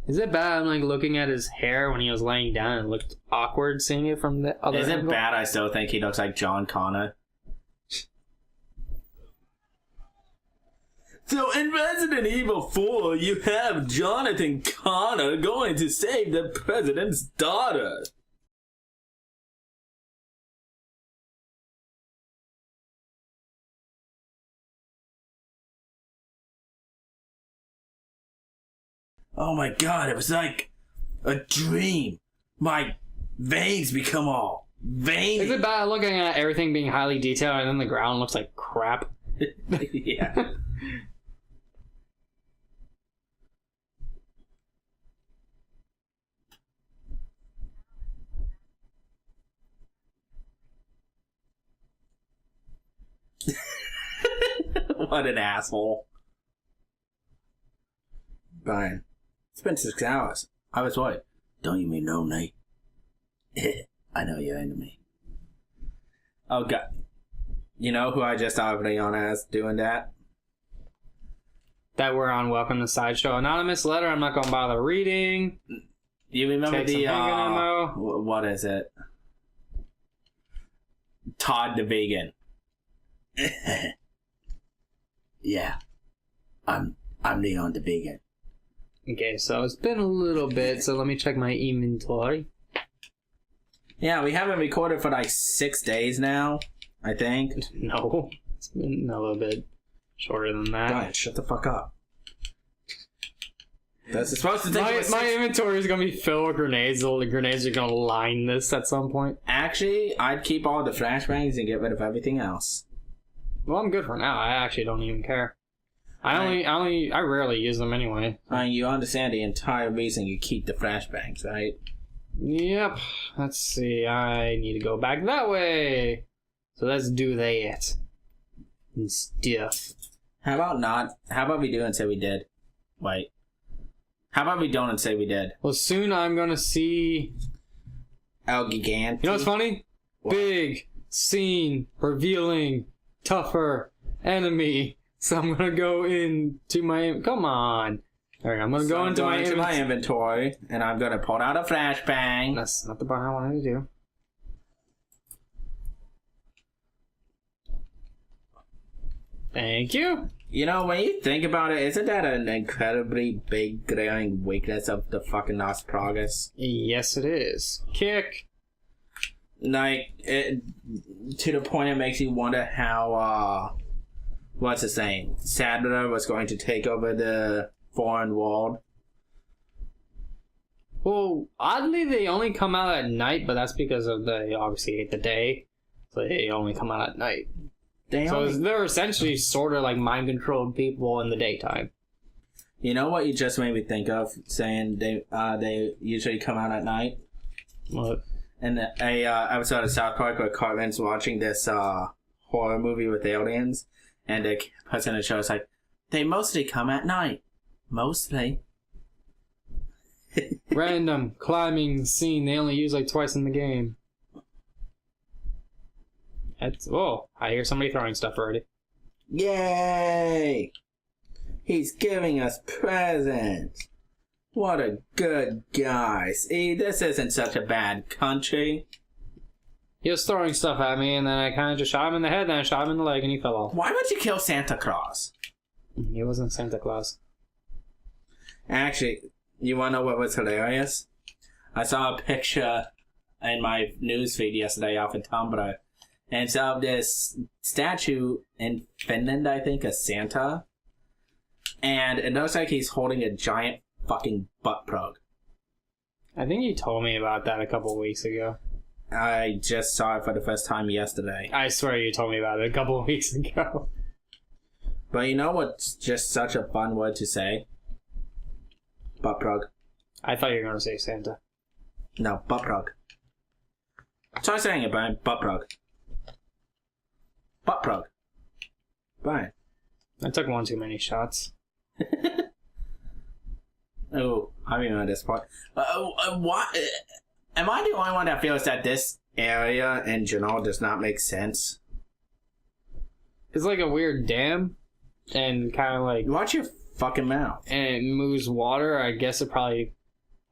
Is it bad? I'm like looking at his hair when he was laying down and it looked awkward seeing it from the other Is it angle. bad? I still think he looks like John Connor. So in Resident Evil 4, you have Jonathan Connor going to save the president's daughter. Oh my god, it was like a dream. My veins become all veiny. Is it bad looking at everything being highly detailed and then the ground looks like crap? Yeah. What an asshole. Brian, it's been 6 hours. I was what? Don't you mean no, Nate? I know you're into me. Oh, God. You know who I just already on as doing that? That we're on Welcome to Sideshow Anonymous letter. I'm not going to bother reading. You remember Take some vegan ammo. what is it? Todd the Vegan. Yeah. I'm Leon the Vegan. Okay, so it's been a little bit, so let me check my inventory. Yeah, we haven't recorded for like 6 days now, I think. No, it's been a little bit shorter than that. Brian, shut the fuck up. That's supposed to take my inventory is going to be filled with grenades. The grenades are going to line this at some point. Actually, I'd keep all the flashbangs and get rid of everything else. Well, I'm good for now. I actually don't even care. I rarely use them anyway. You understand the entire reason you keep the flashbangs, right? Yep. Let's see. I need to go back that way. So let's do that. And stuff. How about we do and say we did? Wait. How about we don't and say we did? Well, soon I'm going to see... El Gigante. You know what's funny? What? Big, seen, revealing, tougher enemy. So I'm going to go into my... Come on. Alright, I'm going to go into my inventory, and I'm going to pull out a flashbang. That's not the part I wanted to do. Thank you. You know, when you think about it, isn't that an incredibly big, glaring weakness of the fucking Lost Progress? Yes, it is. Kick. Like, to the point it makes you wonder how, what's his name? Sadler was going to take over the foreign world. Well, oddly, they only come out at night, but that's because they obviously hate the day. So they only come out at night. They're essentially sort of like mind-controlled people in the daytime. You know what you just made me think of? Saying they usually come out at night? What? In a episode of South Park where Cartman's watching this horror movie with aliens, and the person in the show is like, they mostly come at night. Mostly. Random climbing scene they only use like twice in the game. Whoa, I hear somebody throwing stuff already. Yay! He's giving us presents. What a good guy. See, this isn't such a bad country. He was throwing stuff at me, and then I kind of just shot him in the head, then I shot him in the leg, and he fell off. Why would you kill Santa Claus? He wasn't Santa Claus. Actually, you want to know what was hilarious? I saw a picture in my newsfeed yesterday off of Tumblr. And it's of this statue in Finland, I think, of Santa. And it looks like he's holding a giant fucking butt plug. I think you told me about that a couple weeks ago. I just saw it for the first time yesterday. I swear you told me about it a couple weeks ago. But you know what's just such a fun word to say? Butt plug. I thought you were going to say Santa. No, butt plug. Try saying it, Brian. Butt plug. Butt plug. Brian. I took one too many shots. Oh, I remember this part. What? Am I the only one that feels that this area in general does not make sense? It's like a weird dam, and kind of like... Watch your fucking mouth. And it moves water. I guess it probably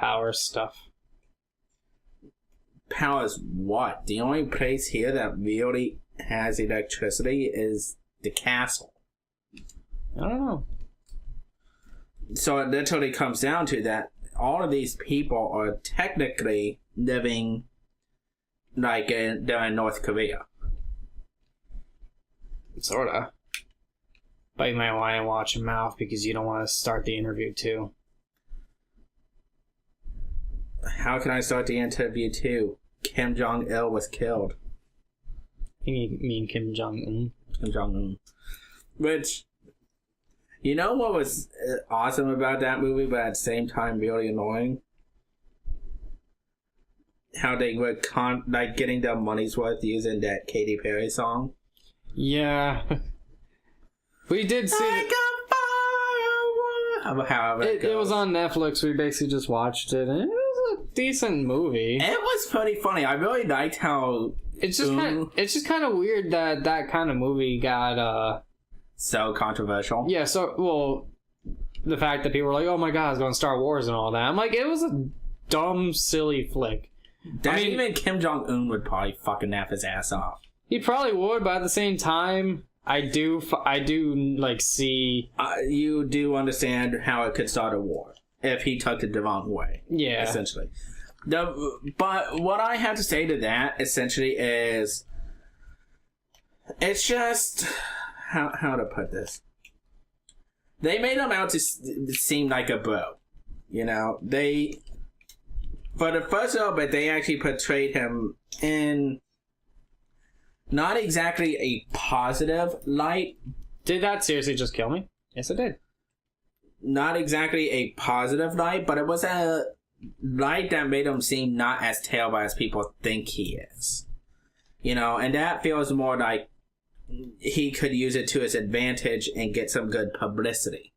power stuff. Powers what? The only place here that really has electricity is the castle. I don't know. So it literally comes down to that all of these people are technically living like they're in North Korea. Sorta. But you might want to watch your mouth because you don't want to start the interview too. How can I start the interview too? Kim Jong-il was killed. I think you mean Kim Jong-un. Kim Jong-un. Which, you know what was awesome about that movie, but at the same time really annoying? How they were like getting their money's worth using that Katy Perry song. Yeah. We did see it was on Netflix. We basically just watched it, and it was a decent movie. It was pretty funny. I really liked how it's just kind of weird that kind of movie got so controversial. Yeah, the fact that people were like, "Oh my god, it's going Star Wars" and all that. I'm like, it was a dumb, silly flick. Even Kim Jong-un would probably fucking nap his ass off. He probably would, but at the same time, I do like see. You do understand how it could start a war if he took it the wrong way. Yeah, essentially. But what I have to say to that essentially is, it's just how to put this. They made him out to seem like a bro, you know. For the first little bit, they actually portrayed him in not exactly a positive light. Did that seriously just kill me? Yes, it did. Not exactly a positive light, but it was a light that made him seem not as terrible as people think he is. You know, and that feels more like he could use it to his advantage and get some good publicity.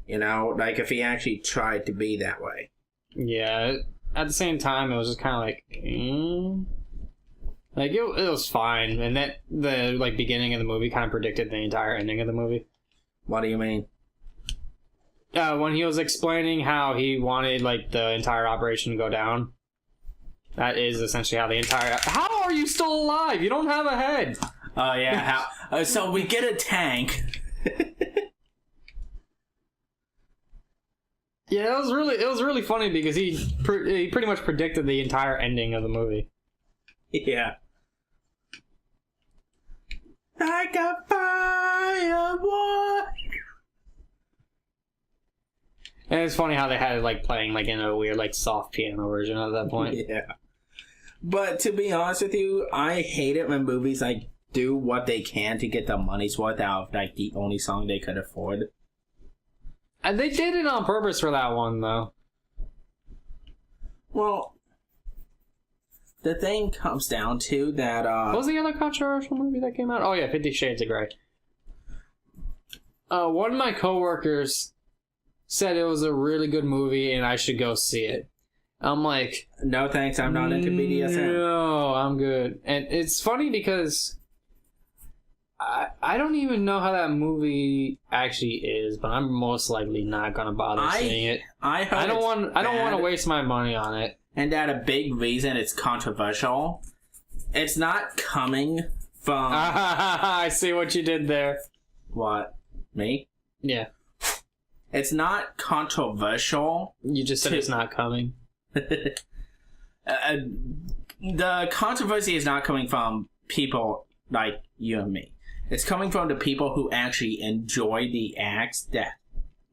You know, like if he actually tried to be that way. Yeah, at the same time, it was just kind of like, like it was fine, and that the like beginning of the movie kind of predicted the entire ending of the movie. What do you mean? When he was explaining how he wanted like the entire operation to go down, that is essentially how the entire. How are you still alive? You don't have a head. Oh yeah. How? So we get a tank. Yeah, it was really funny because he pretty much predicted the entire ending of the movie. Yeah. Like a firework. And it's funny how they had it like playing like in a weird like soft piano version at that point. Yeah. But to be honest with you, I hate it when movies like do what they can to get the money's worth out of like the only song they could afford. And they did it on purpose for that one, though. Well, the thing comes down to that. What was the other controversial movie that came out? Oh yeah, 50 Shades of Grey. One of my coworkers said it was a really good movie and I should go see it. I'm like, no thanks, I'm not into BDSM. No, I'm good. And it's funny because I don't even know how that movie actually is, but I'm most likely not gonna bother seeing it. I don't want to waste my money on it. And that a big reason it's controversial. It's not coming from. I see what you did there. What? Me? Yeah. It's not controversial. You just said it's not coming. The controversy is not coming from people like you and me. It's coming from the people who actually enjoy the acts that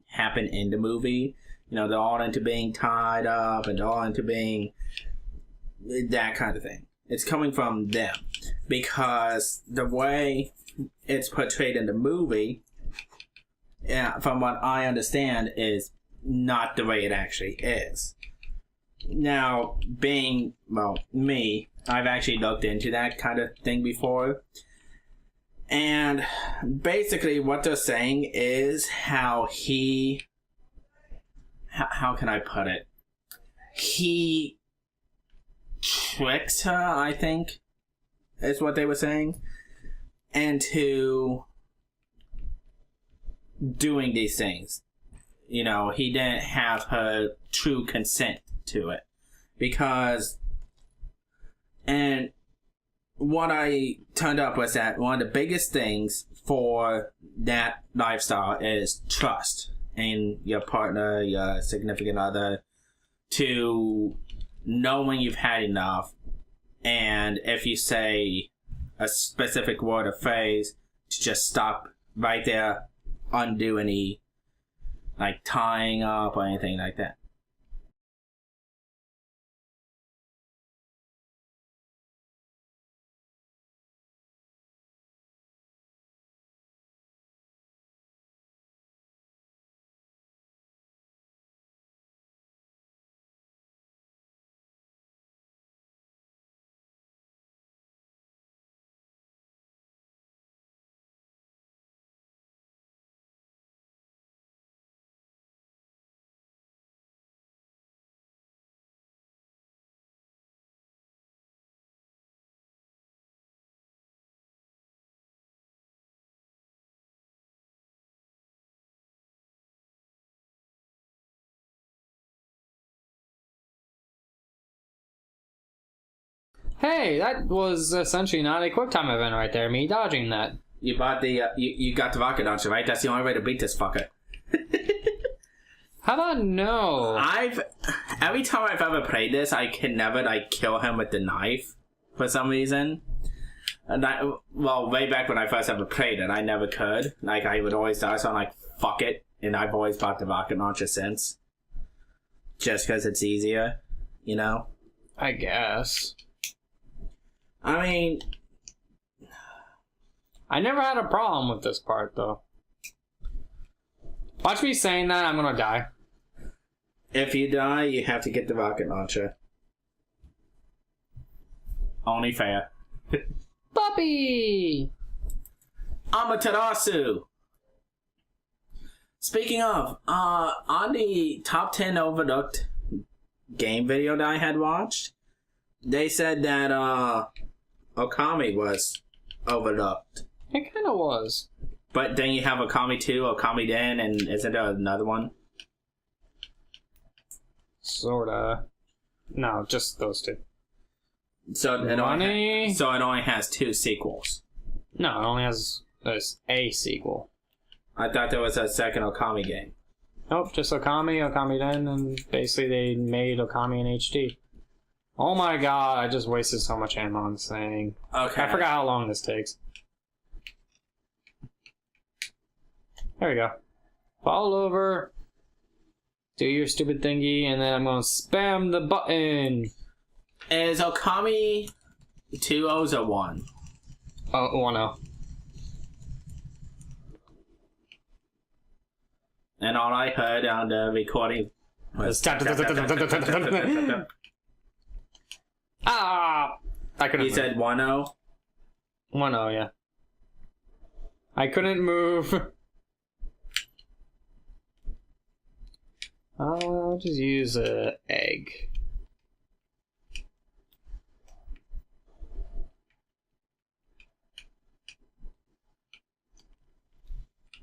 happen in the movie. You know, they're all into being tied up and they're all into being that kind of thing. It's coming from them. Because the way it's portrayed in the movie, from what I understand, is not the way it actually is. Now, being, me, I've actually looked into that kind of thing before. And basically what they're saying is how he... How can I put it? He tricks her, I think, is what they were saying, into doing these things. he didn't have her true consent to it. Because, and what I turned up was that one of the biggest things for that lifestyle is trust in your partner, your significant other, to know when you've had enough, and if you say a specific word or phrase, to just stop right there, undo any like tying up or anything like that. Hey, that was essentially not a quick time event right there. Me dodging that. You bought the you got the rocket launcher, right? That's the only way to beat this fucker. How about no? Every time I've ever played this, I can never like kill him with the knife for some reason. And way back when I first ever played it, I never could. Like I would always die, so I'm like, fuck it, and I've always bought the rocket launcher since, just because it's easier, I guess. I mean, I never had a problem with this part though. Watch me saying that, I'm gonna die. If you die, you have to get the rocket launcher. Only fair. Puppy! Amaterasu! Speaking of, on the top 10 overlooked game video that I had watched, they said that Okami was overlooked. It kinda was. But then you have Okami 2, Okami Den, and isn't there another one? Sorta. No, just those two. So it only has 2 sequels. No, it only has a sequel. I thought there was a second Okami game. Nope, just Okami Den, and basically they made Okami in HD. Oh my god, I just wasted so much ammo on this thing. Okay. I forgot how long this takes. There we go. Fall over. Do your stupid thingy, and then I'm gonna spam the button. Is Okami 2 O's or 1? Oh, 1-0. And all I heard on the recording was... Ah! I couldn't You said 1-0? 1-0, yeah. I couldn't move. I'll just use an egg.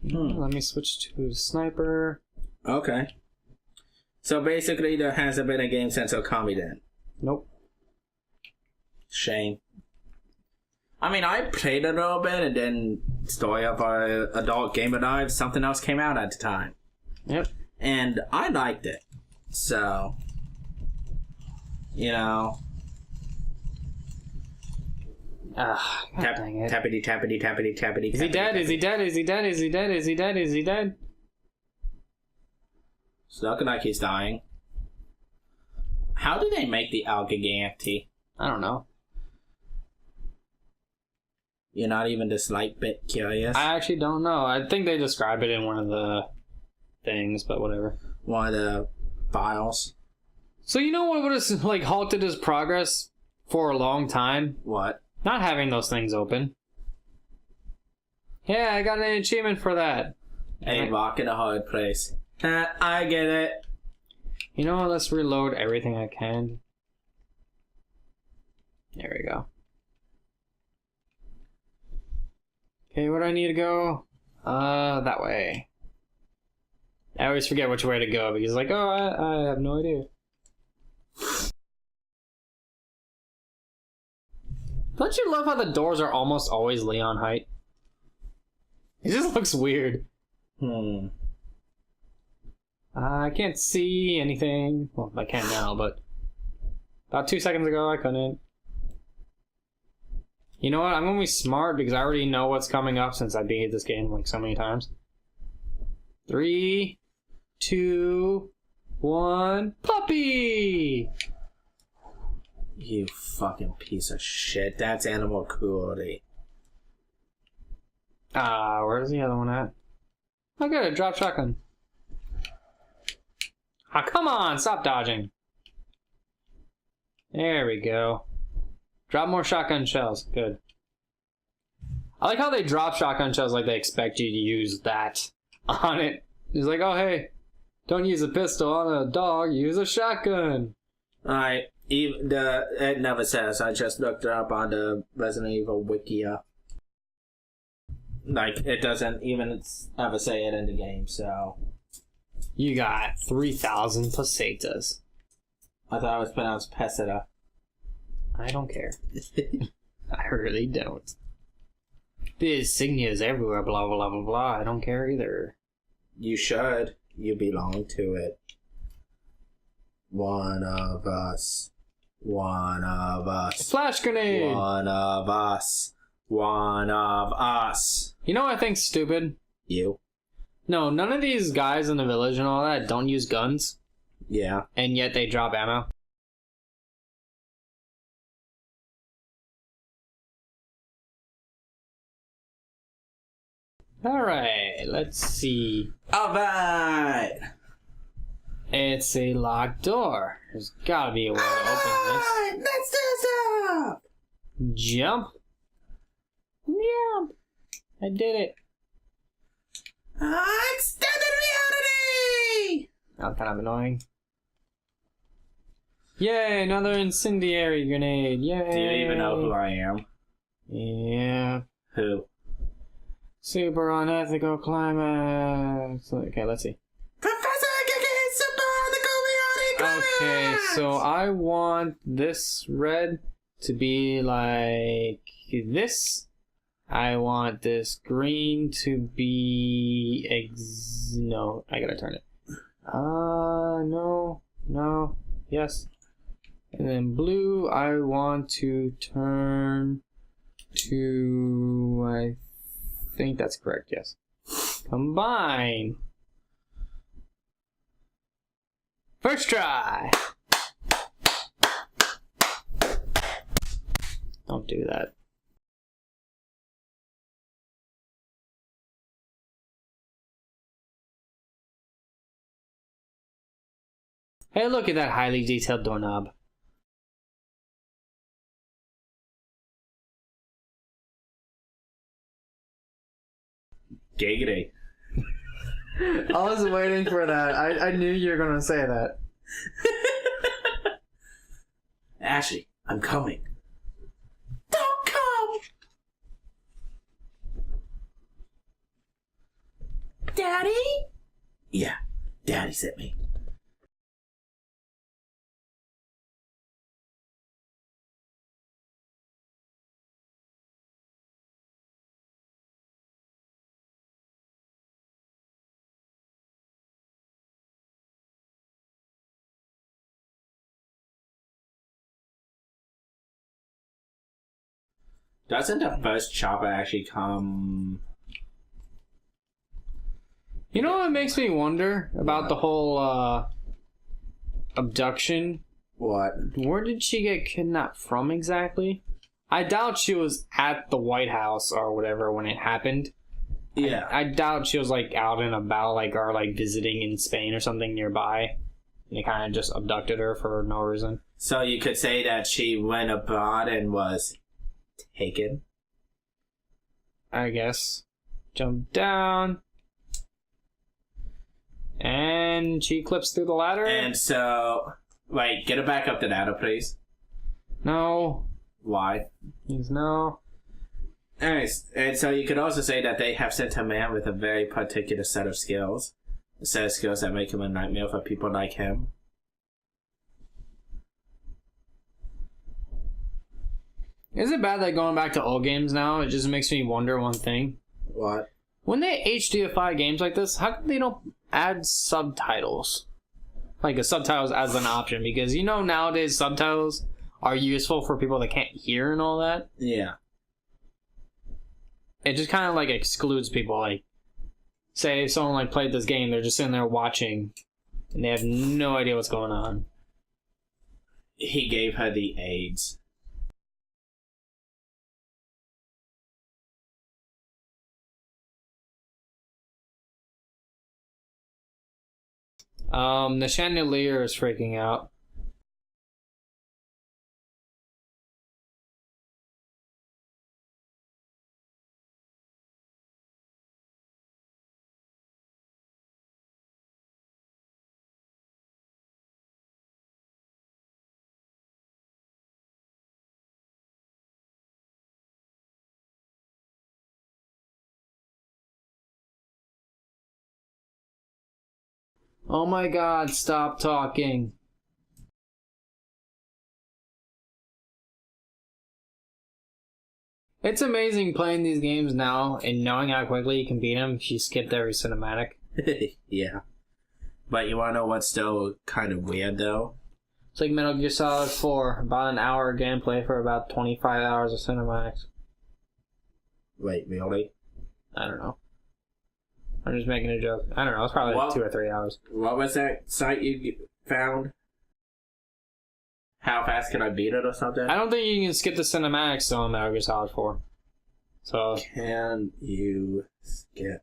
Let me switch to sniper. Okay. So basically there hasn't been a game since Okami then? Nope. Shame. I mean, I played a little bit, and then Story of our Adult Gamer Lives, something else came out at the time. Yep. And I liked it. So, dang it. Tappity, tappity, tappity, tappity. Is he dead? Is he dead? Is he dead? Is he dead? Is he dead? Is he dead? It's looking like he's dying. How do they make the Algigante? I don't know. You're not even the slight bit curious? I actually don't know. I think they describe it in one of the things, but whatever. One of the files. So you know what would have like halted his progress for a long time? What? Not having those things open. Yeah, I got an achievement for that. A rock in a hard place. I get it. You know what? Let's reload everything I can. There we go. Okay, where do I need to go? That way. I always forget which way to go because like, oh, I have no idea. Don't you love how the doors are almost always Leon height? It just looks weird. I can't see anything. Well, I can now, but about 2 seconds ago I couldn't. You know what? I'm gonna be smart because I already know what's coming up since I beat this game like so many times. 3, 2, 1, puppy! You fucking piece of shit. That's animal cruelty. Where's the other one at? Oh good, drop shotgun. Ah, come on, stop dodging. There we go. Drop more shotgun shells. Good. I like how they drop shotgun shells like they expect you to use that on it. It's like, oh hey, don't use a pistol on a dog, use a shotgun. Alright, it never says. I just looked it up on the Resident Evil Wikia. Like, it doesn't even ever say it in the game, so... You got 3,000 pesetas. I thought it was pronounced peseta. I don't care. I really don't. The insignias everywhere, blah, blah, blah, blah. I don't care either. You should. You belong to it. One of us. One of us. Flash grenade! One of us. One of us. You know what I think's stupid? You. No, none of these guys in the village and all that don't use guns. Yeah. And yet they drop ammo. Alright, let's see. Alright! It's a locked door. There's gotta be a way to open this. Let's do this! Jump. Jump. I did it. Extended reality! That was kind of annoying. Yay, another incendiary grenade. Yay. Do you even know who I am? Yeah. Who? Super unethical climax. Okay, let's see. Professor Gigi, super unethical climax! Okay, so I want this red to be like this. I want this green to be no, I gotta turn it. No, yes. And then blue, I want to turn to, I think that's correct, yes. Combine. First try. Don't do that. Hey, look at that highly detailed doorknob. Giggity. I was waiting for that. I knew you were gonna say that. Ashley, I'm coming. Don't come! Daddy? Yeah, Daddy sent me. Doesn't the first chopper actually come... You know what makes me wonder about the whole abduction? What? Where did she get kidnapped from exactly? I doubt she was at the White House or whatever when it happened. Yeah. I doubt she was like out and about, like, or like visiting in Spain or something nearby. And they kind of just abducted her for no reason. So you could say that she went abroad and was taken? I guess. Jump down. And she clips through the ladder. And so... Wait, get it back up to ladder, please. No. Why? Means no. Anyways, and so you could also say that they have sent a man with a very particular set of skills. set of skills that make him a nightmare for people like him. Is it bad that going back to old games now, it just makes me wonder one thing? What? When they HDify games like this, how come they don't add subtitles? Like, subtitles as an option, because nowadays subtitles are useful for people that can't hear and all that. Yeah. It just kind of like excludes people. Like, say if someone like played this game, they're just sitting there watching, and they have no idea what's going on. He gave her the AIDS. The chandelier is freaking out. Oh my god, stop talking. It's amazing playing these games now and knowing how quickly you can beat them if you skipped every cinematic. Yeah. But you wanna know what's still kind of weird, though? It's like Metal Gear Solid 4, about an hour of gameplay for about 25 hours of cinematics. Wait, really? I don't know. I'm just making a joke. I don't know, it's probably like 2 or 3 hours. What was that site you found? How fast can I beat it or something? I don't think you can skip the cinematics though in Metal Gear Solid 4. So can you skip